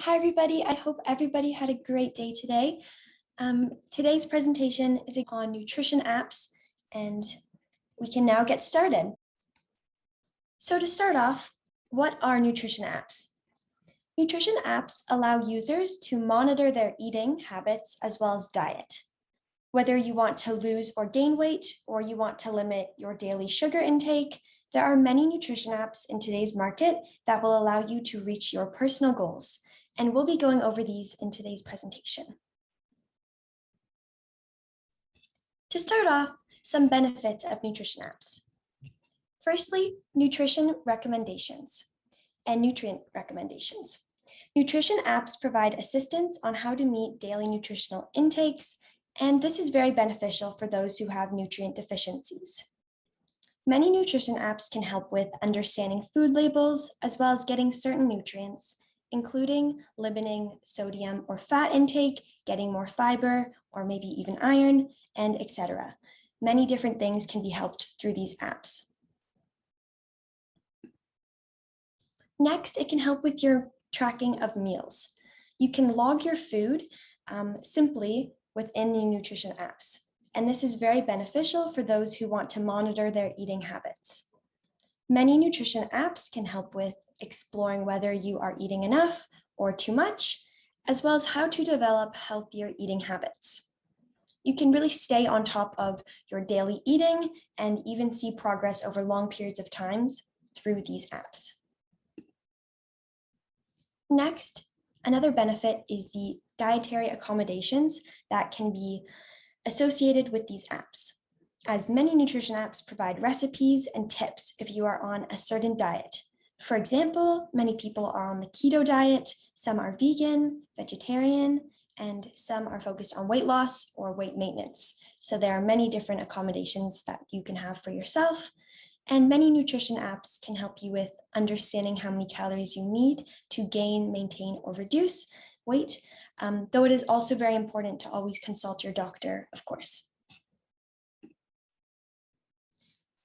Hi, everybody. I hope everybody had a great day today. Today's presentation is on nutrition apps, and we can now get started. So to start off, what are nutrition apps? Nutrition apps allow users to monitor their eating habits as well as diet. Whether you want to lose or gain weight, or you want to limit your daily sugar intake, there are many nutrition apps in today's market that will allow you to reach your personal goals. And we'll be going over these in today's presentation. To start off, some benefits of nutrition apps. Firstly, nutrition recommendations and nutrient recommendations. Nutrition apps provide assistance on how to meet daily nutritional intakes, and this is very beneficial for those who have nutrient deficiencies. Many nutrition apps can help with understanding food labels as well as getting certain nutrients, including limiting sodium or fat intake, getting more fiber, or maybe even iron, and etc. Many different things can be helped through these apps. Next, it can help with your tracking of meals. You can log your food simply within the nutrition apps, and this is very beneficial for those who want to monitor their eating habits. Many nutrition apps can help with exploring whether you are eating enough or too much, as well as how to develop healthier eating habits. You can really stay on top of your daily eating and even see progress over long periods of time through these apps. Next, another benefit is the dietary accommodations that can be associated with these apps, as many nutrition apps provide recipes and tips if you are on a certain diet. For example, many people are on the keto diet, some are vegan, vegetarian, and some are focused on weight loss or weight maintenance. So there are many different accommodations that you can have for yourself, and many nutrition apps can help you with understanding how many calories you need to gain, maintain, or reduce weight, though it is also very important to always consult your doctor, of course.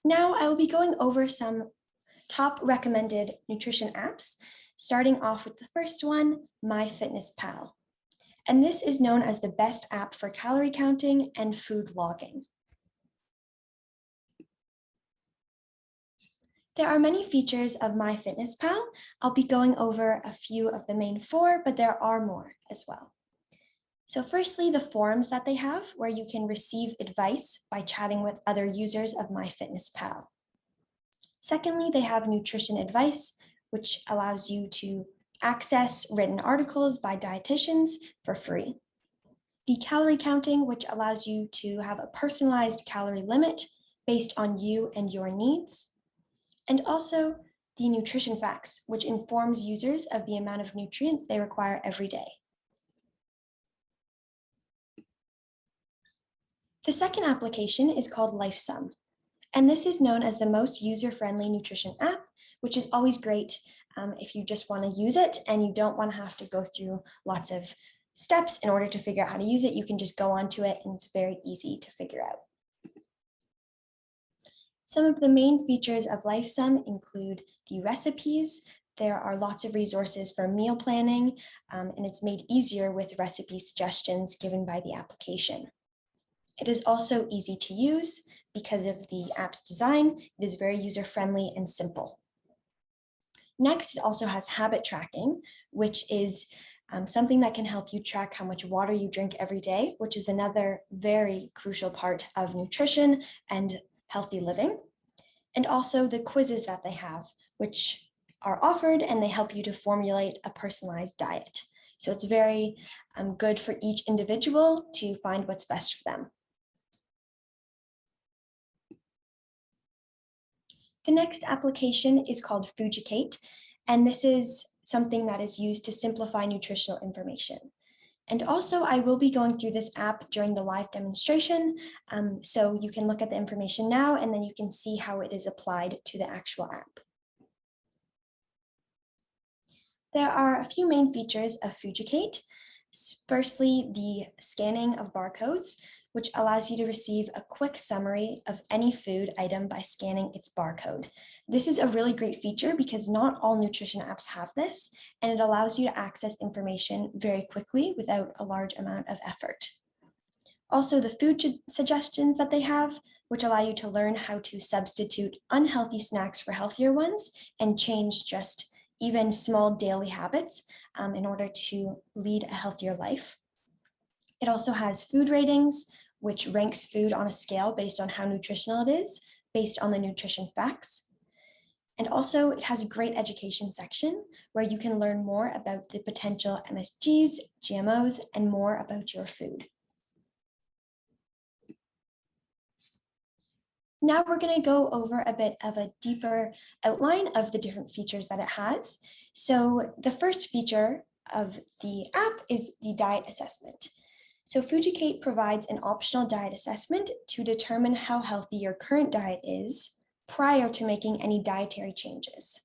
Now I will be going over some top recommended nutrition apps, starting off with the first one, MyFitnessPal. And this is known as the best app for calorie counting and food logging. There are many features of MyFitnessPal. I'll be going over a few of the main 4, but there are more as well. So firstly, the forums that they have, where you can receive advice by chatting with other users of MyFitnessPal. Secondly, they have nutrition advice, which allows you to access written articles by dietitians for free. The calorie counting, which allows you to have a personalized calorie limit based on you and your needs. And also the nutrition facts, which informs users of the amount of nutrients they require every day. The second application is called Lifesum, and this is known as the most user-friendly nutrition app, which is always great if you just want to use it and you don't want to have to go through lots of steps in order to figure out how to use it. You can just go onto it and it's very easy to figure out. Some of the main features of Lifesum include the recipes. There are lots of resources for meal planning, and it's made easier with recipe suggestions given by the application. It is also easy to use because of the app's design. It is very user-friendly and simple. Next, it also has habit tracking, which is something that can help you track how much water you drink every day, which is another very crucial part of nutrition and healthy living. And also the quizzes that they have, which are offered, and they help you to formulate a personalized diet. So it's very good for each individual to find what's best for them. The next application is called Fujikate, and this is something that is used to simplify nutritional information. And also, I will be going through this app during the live demonstration, so you can look at the information now, and then you can see how it is applied to the actual app. There are a few main features of Fujikate. Firstly, the scanning of barcodes, which allows you to receive a quick summary of any food item by scanning its barcode. This is a really great feature because not all nutrition apps have this, and it allows you to access information very quickly without a large amount of effort. Also, the food suggestions that they have, which allow you to learn how to substitute unhealthy snacks for healthier ones and change just even small daily habits in order to lead a healthier life. It also has food ratings, which ranks food on a scale based on how nutritional it is, based on the nutrition facts. And also it has a great education section where you can learn more about the potential MSGs, GMOs, and more about your food. Now we're going to go over a bit of a deeper outline of the different features that it has. So the first feature of the app is the diet assessment. So Fujikate provides an optional diet assessment to determine how healthy your current diet is prior to making any dietary changes.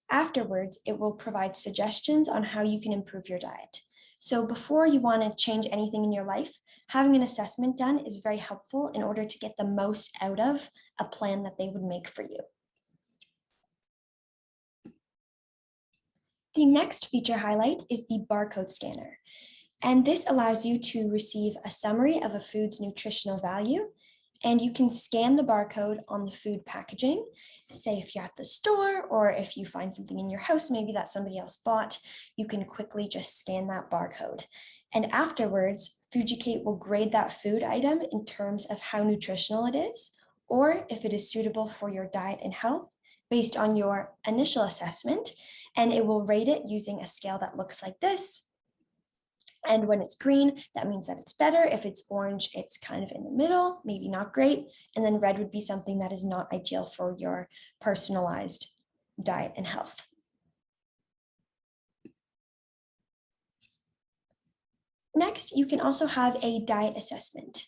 Afterwards, it will provide suggestions on how you can improve your diet. So before you want to change anything in your life, having an assessment done is very helpful in order to get the most out of a plan that they would make for you. The next feature highlight is the barcode scanner. And this allows you to receive a summary of a food's nutritional value, and you can scan the barcode on the food packaging. Say if you're at the store or if you find something in your house, maybe that somebody else bought, you can quickly just scan that barcode. And afterwards, Fujikate will grade that food item in terms of how nutritional it is, or if it is suitable for your diet and health based on your initial assessment, and it will rate it using a scale that looks like this. And when it's green, that means that it's better. If it's orange, it's kind of in the middle, maybe not great. And then red would be something that is not ideal for your personalized diet and health. Next, you can also have a diet assessment.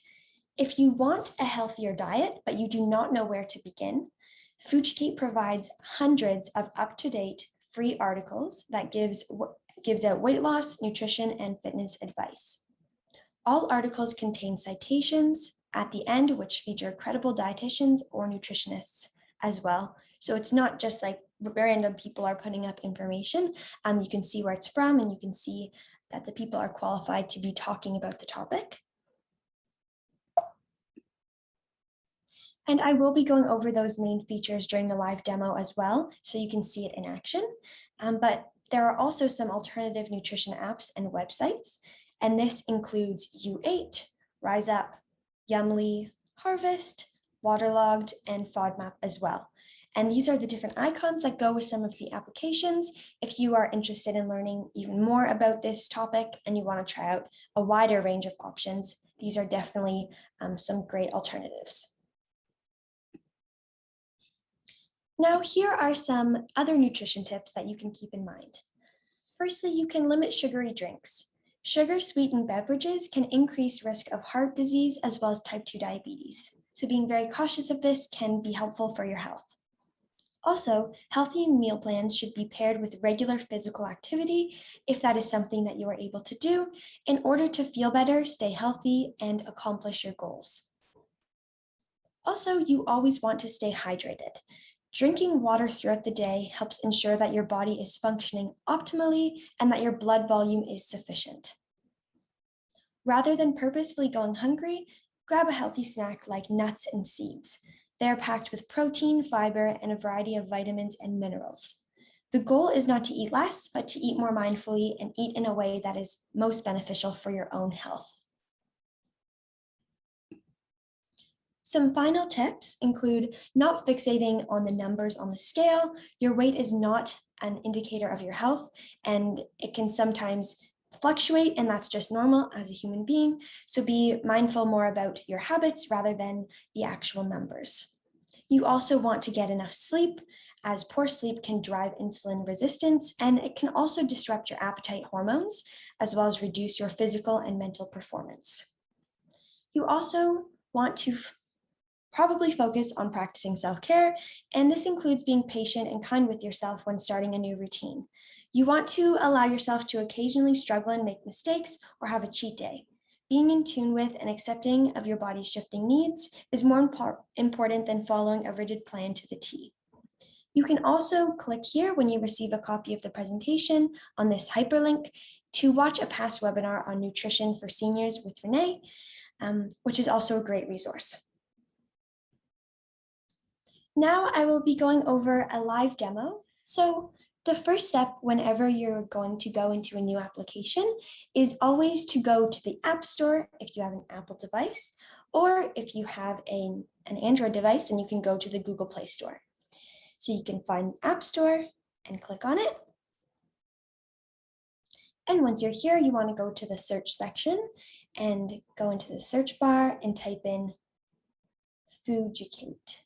If you want a healthier diet, but you do not know where to begin, Fujikate provides hundreds of up-to-date free articles that gives out weight loss, nutrition, and fitness advice. All articles contain citations at the end, which feature credible dietitians or nutritionists as well. So it's not just like random people are putting up information. You can see where it's from, and you can see that the people are qualified to be talking about the topic. And I will be going over those main features during the live demo as well, so you can see it in action. But there are also some alternative nutrition apps and websites, and this includes U8, Rise Up, Yumly, Harvest, Waterlogged, and FODMAP as well. And these are the different icons that go with some of the applications. If you are interested in learning even more about this topic and you want to try out a wider range of options, these are definitely some great alternatives. Now, here are some other nutrition tips that you can keep in mind. Firstly, you can limit sugary drinks. Sugar-sweetened beverages can increase risk of heart disease as well as type 2 diabetes. So being very cautious of this can be helpful for your health. Also, healthy meal plans should be paired with regular physical activity if that is something that you are able to do in order to feel better, stay healthy, and accomplish your goals. Also, you always want to stay hydrated. Drinking water throughout the day helps ensure that your body is functioning optimally and that your blood volume is sufficient. Rather than purposefully going hungry, grab a healthy snack like nuts and seeds. They are packed with protein, fiber, and a variety of vitamins and minerals. The goal is not to eat less, but to eat more mindfully and eat in a way that is most beneficial for your own health. Some final tips include not fixating on the numbers on the scale. Your weight is not an indicator of your health, and it can sometimes fluctuate, and that's just normal as a human being. So be mindful more about your habits rather than the actual numbers. You also want to get enough sleep, as poor sleep can drive insulin resistance, and it can also disrupt your appetite hormones, as well as reduce your physical and mental performance. You also want to probably focus on practicing self-care, and this includes being patient and kind with yourself when starting a new routine. You want to allow yourself to occasionally struggle and make mistakes or have a cheat day. Being in tune with and accepting of your body's shifting needs is more important than following a rigid plan to the T. You can also click here when you receive a copy of the presentation on this hyperlink to watch a past webinar on nutrition for seniors with Renee, which is also a great resource. Now I will be going over a live demo. So the first step whenever you're going to go into a new application is always to go to the App Store if you have an Apple device, or if you have an Android device, then you can go to the Google Play Store. So you can find the App Store and click on it. And once you're here, you want to go to the search section and go into the search bar and type in Fujikate.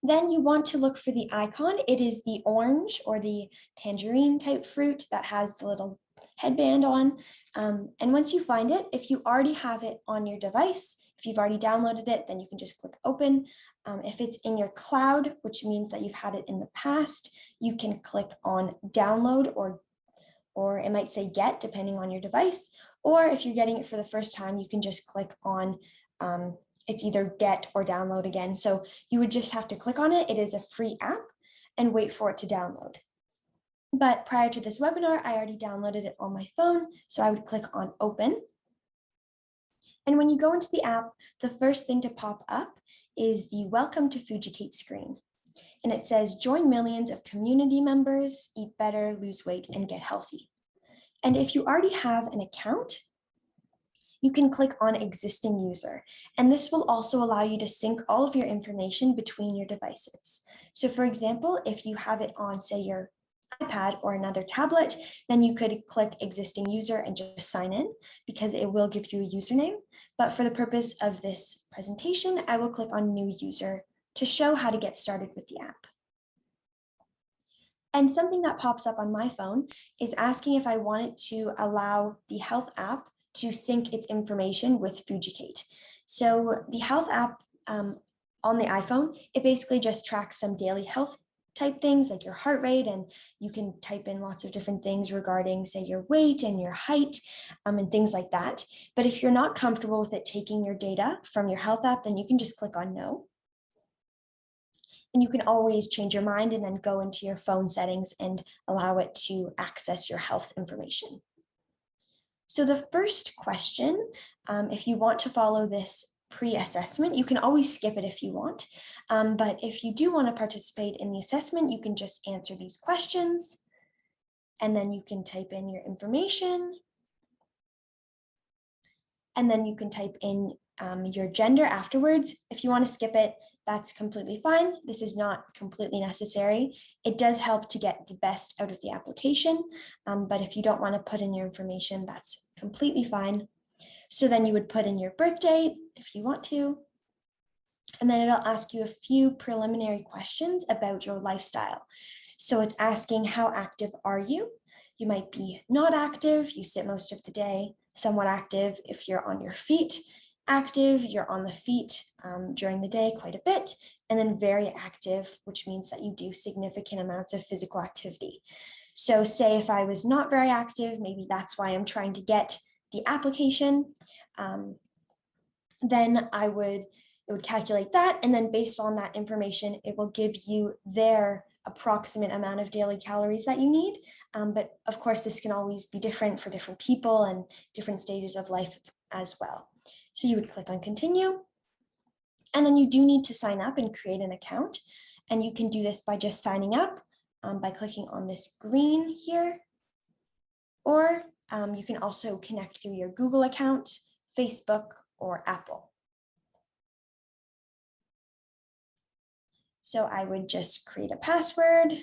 Then you want to look for the icon. It is the orange or the tangerine type fruit that has the little headband on. And once you find it, if you already have it on your device, if you've already downloaded it, then you can just click open. If it's in your cloud, which means that you've had it in the past, you can click on download or it might say get, depending on your device. Or if you're getting it for the first time, you can just click on it's either get or download again. So you would just have to click on it. It is a free app and wait for it to download. But prior to this webinar, I already downloaded it on my phone. So I would click on open. And when you go into the app, the first thing to pop up is the Welcome to Fujikate screen. And it says, join millions of community members, eat better, lose weight, and get healthy. And if you already have an account, you can click on existing user. And this will also allow you to sync all of your information between your devices. So for example, if you have it on, say, your iPad or another tablet, then you could click existing user and just sign in because it will give you a username. But for the purpose of this presentation, I will click on new user to show how to get started with the app. And something that pops up on my phone is asking if I wanted to allow the health app to sync its information with Fujikate. So the health app on the iPhone, it basically just tracks some daily health type things like your heart rate, and you can type in lots of different things regarding, say, your weight and your height and things like that. But if you're not comfortable with it taking your data from your health app, then you can just click on no. And you can always change your mind and then go into your phone settings and allow it to access your health information. So the first question, if you want to follow this pre-assessment, you can always skip it if you want. But if you do want to participate in the assessment, you can just answer these questions. And then you can type in your information. And then you can type in your gender afterwards. If you want to skip it, that's completely fine. This is not completely necessary. It does help to get the best out of the application, but if you don't want to put in your information, that's completely fine. So then you would put in your birth date if you want to, and then it'll ask you a few preliminary questions about your lifestyle. So it's asking, how active are you? You might be not active, you sit most of the day, somewhat active if you're on your feet, active, you're on the feet during the day quite a bit, and then very active, which means that you do significant amounts of physical activity. So say if I was not very active, maybe that's why I'm trying to get the application, then it would calculate that, and then based on that information, it will give you their approximate amount of daily calories that you need. But of course, this can always be different for different people and different stages of life as well. So you would click on continue, and then you do need to sign up and create an account. And you can do this by just signing up by clicking on this green here, or you can also connect through your Google account, Facebook, or Apple. So I would just create a password,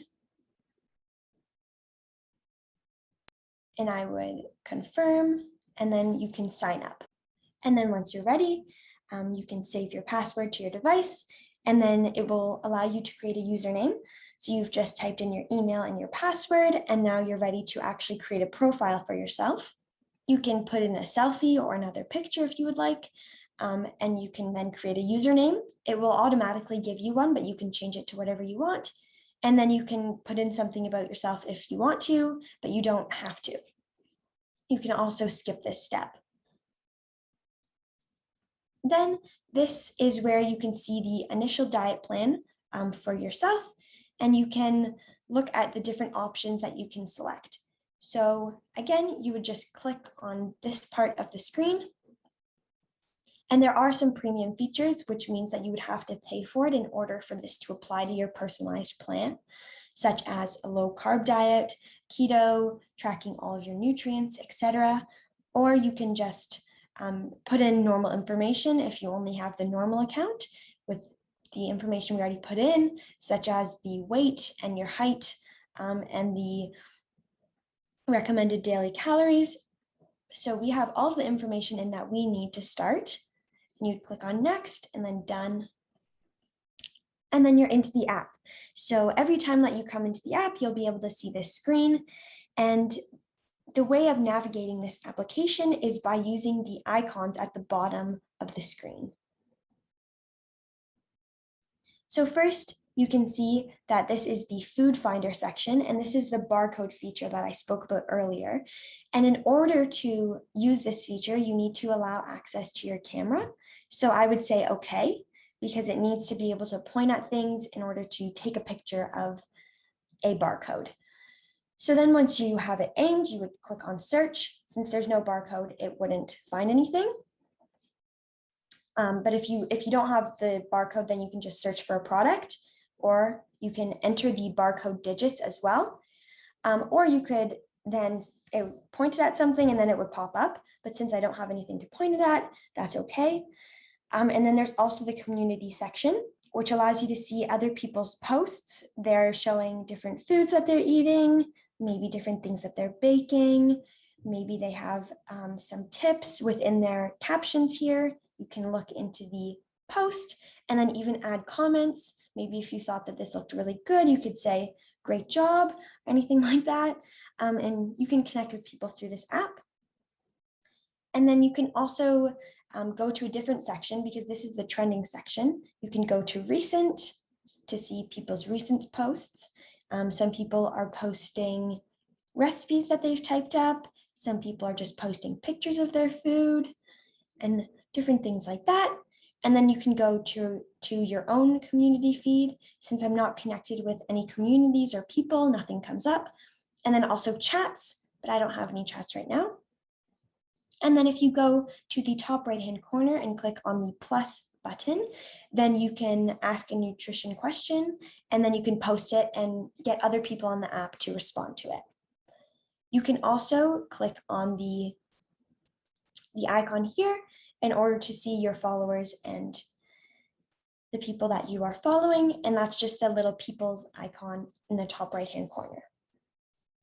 and I would confirm, and then you can sign up. And then once you're ready, you can save your password to your device, and then it will allow you to create a username. So you've just typed in your email and your password, and now you're ready to actually create a profile for yourself. You can put in a selfie or another picture if you would like, and you can then create a username. It will automatically give you one, but you can change it to whatever you want. And then you can put in something about yourself if you want to, but you don't have to. you can also skip this step. Then this is where you can see the initial diet plan for yourself, and you can look at the different options that you can select. So again, you would just click on this part of the screen. And there are some premium features, which means that you would have to pay for it in order for this to apply to your personalized plan, such as a low carb diet, keto, tracking all of your nutrients, etc. Or you can just put in normal information if you only have the normal account with the information we already put in, such as the weight and your height and the recommended daily calories. So we have all the information in that we need to start. And you'd click on next and then done. And then you're into the app. So every time that you come into the app, you'll be able to see this screen. And the way of navigating this application is by using the icons at the bottom of the screen. So first, you can see that this is the food finder section, and this is the barcode feature that I spoke about earlier. And in order to use this feature, you need to allow access to your camera. So I would say okay, because it needs to be able to point at things in order to take a picture of a barcode. So then once you have it aimed, you would click on search. Since there's no barcode, it wouldn't find anything. But if you don't have the barcode, then you can just search for a product, or you can enter the barcode digits as well. Or you could then point it at something and then it would pop up. But since I don't have anything to point it at, that's okay. And then there's also the community section, which allows you to see other people's posts. They're showing different foods that they're eating, maybe different things that they're baking. Maybe they have some tips within their captions here. You can look into the post and then even add comments. Maybe if you thought that this looked really good, you could say, great job, or anything like that. And you can connect with people through this app. And then you can also go to a different section, because this is the trending section. You can go to recent to see people's recent posts. Some people are posting recipes that they've typed up. Some people are just posting pictures of their food and different things like that. And then you can go to your own community feed. Since I'm not connected with any communities or people, nothing comes up. And then also chats, but I don't have any chats right now. And then if you go to the top right-hand corner and click on the plus button, then you can ask a nutrition question, and then you can post it and get other people on the app to respond to it. You can also click on the icon here in order to see your followers and the people that you are following, and that's just the little people's icon in the top right-hand corner.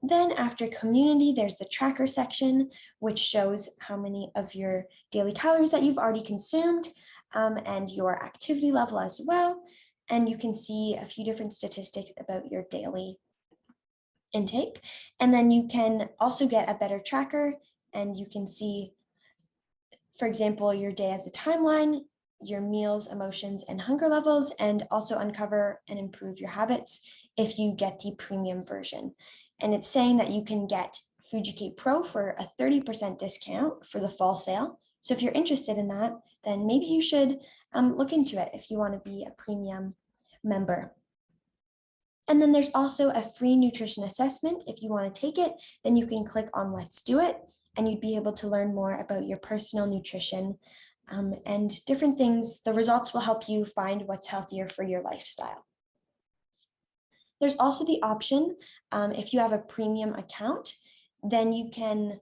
Then after community, there's the tracker section, which shows how many of your daily calories that you've already consumed and your activity level as well. And you can see a few different statistics about your daily intake. And then you can also get a better tracker, and you can see, for example, your day as a timeline, your meals, emotions, and hunger levels, and also uncover and improve your habits if you get the premium version. And it's saying that you can get Fujikate Pro for a 30% discount for the fall sale. So if you're interested in that, then maybe you should look into it if you want to be a premium member. And then there's also a free nutrition assessment. If you want to take it, then you can click on Let's Do It, and you'd be able to learn more about your personal nutrition and different things. The results will help you find what's healthier for your lifestyle. There's also the option, if you have a premium account, then you can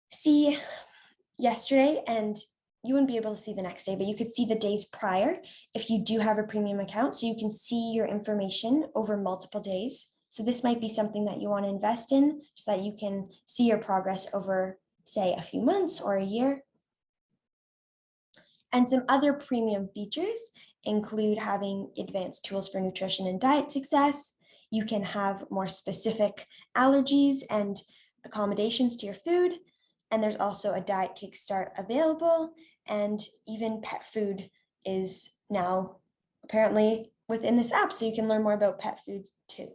see yesterday, and you wouldn't be able to see the next day, but you could see the days prior if you do have a premium account. So you can see your information over multiple days. So this might be something that you want to invest in so that you can see your progress over, say, a few months or a year. And some other premium features include having advanced tools for nutrition and diet success. You can have more specific allergies and accommodations to your food. And there's also a diet kickstart available, and even pet food is now apparently within this app, so you can learn more about pet foods too.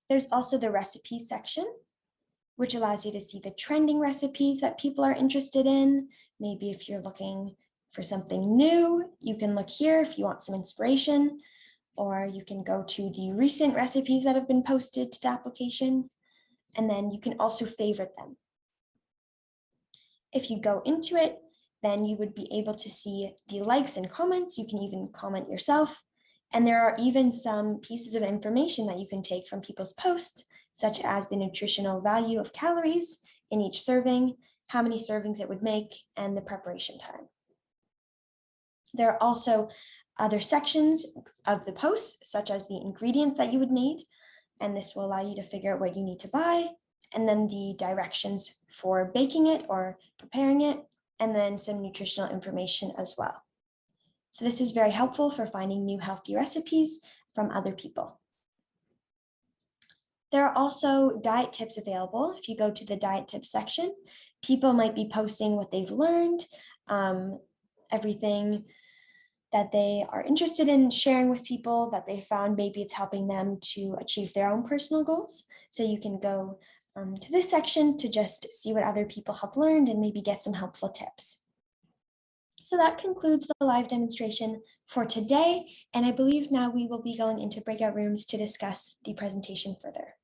There's also the recipes section. which allows you to see the trending recipes that people are interested in. Maybe if you're looking for something new, you can look here if you want some inspiration, or you can go to the recent recipes that have been posted to the application, and then you can also favorite them. If you go into it, then you would be able to see the likes and comments. You can even comment yourself. And there are even some pieces of information that you can take from people's posts, such as the nutritional value of calories in each serving, how many servings it would make, and the preparation time. There are also other sections of the posts, such as the ingredients that you would need, and this will allow you to figure out what you need to buy, and then the directions for baking it or preparing it, and then some nutritional information as well. So this is very helpful for finding new healthy recipes from other people. There are also diet tips available. If you go to the diet tips section, people might be posting what they've learned, everything that they are interested in sharing with people that they found maybe it's helping them to achieve their own personal goals. So you can go to this section to just see what other people have learned and maybe get some helpful tips. So that concludes the live demonstration for today, and I believe now we will be going into breakout rooms to discuss the presentation further.